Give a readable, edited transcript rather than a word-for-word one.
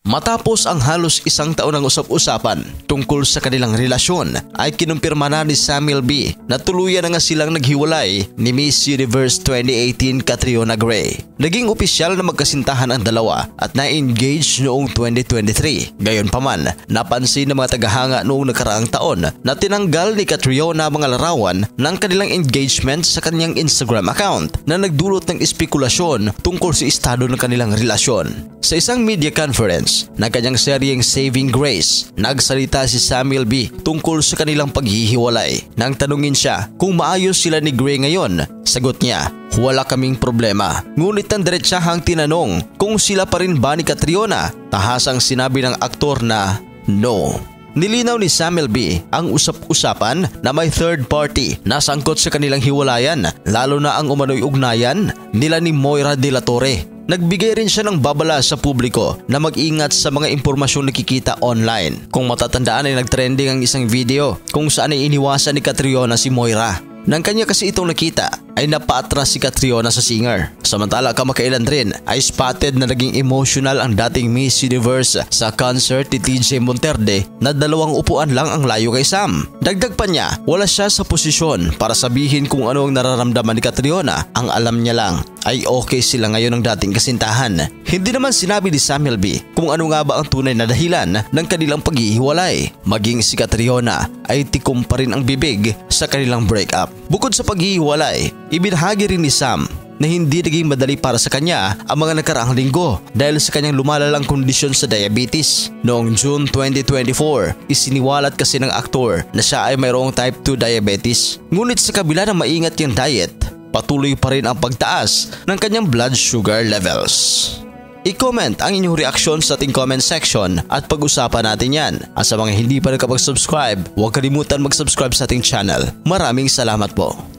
Matapos ang halos isang taon ng usap-usapan tungkol sa kanilang relasyon ay kinumpirma na ni Samuel B na tuluyan na nga silang naghiwalay ni Miss Universe 2018 Catriona Gray. Naging opisyal na magkasintahan ang dalawa at na-engage noong 2023. Gayunpaman, napansin ng mga tagahanga noong nakaraang taon na tinanggal ni Catriona mga larawan ng kanilang engagement sa kanyang Instagram account na nagdulot ng espekulasyon tungkol sa estado ng kanilang relasyon. Sa isang media conference na kanyang seryeng Saving Grace, nagsalita si Samuel B tungkol sa kanilang paghihiwalay. Nang tanungin siya kung maayos sila ni Gray ngayon, sagot niya, wala kaming problema. Ngunit ang diretsahang tinanong kung sila pa rin ba ni Catriona, tahasang sinabi ng aktor na no. Nilinaw ni Samuel B ang usap-usapan na may third party na sangkot sa kanilang hiwalayan, lalo na ang umano'y ugnayan nila ni Moira De La Torre. Nagbigay rin siya ng babala sa publiko na mag-ingat sa mga impormasyong nakikita online. Kung matatandaan ay nagtrending ang isang video kung saan ay iniwasan ni Catriona si Moira. Nang kanya kasi itong nakita ay napaatras si Catriona sa singer. Samantala kamakailan rin ay spotted na naging emotional ang dating Miss Universe sa concert ni TJ Monterde na 2 upuan lang ang layo kay Sam. Dagdag pa niya, wala siya sa posisyon para sabihin kung ano ang nararamdaman ni Catriona. Ang alam niya lang ay okay sila ngayon ng dating kasintahan. Hindi naman sinabi ni Samuel B kung ano nga ba ang tunay na dahilan ng kanilang paghihiwalay. Maging si Catriona ay tikom pa rin ang bibig sa kanilang breakup. Bukod sa paghihiwalay, ibinahagi rin ni Sam na hindi naging madali para sa kanya ang mga nakaraang linggo dahil sa kanyang lumalalang kondisyon sa diabetes. Noong June 2024, isiniwalat kasi ng aktor na siya ay mayroong type 2 diabetes. Ngunit sa kabila ng maingat niyang diet, patuloy pa rin ang pagtaas ng kanyang blood sugar levels. I-comment ang inyong reaksyon sa ating comment section at pag-usapan natin yan. At sa mga hindi pa nakapag-subscribe, huwag kalimutan mag-subscribe sa ating channel. Maraming salamat po.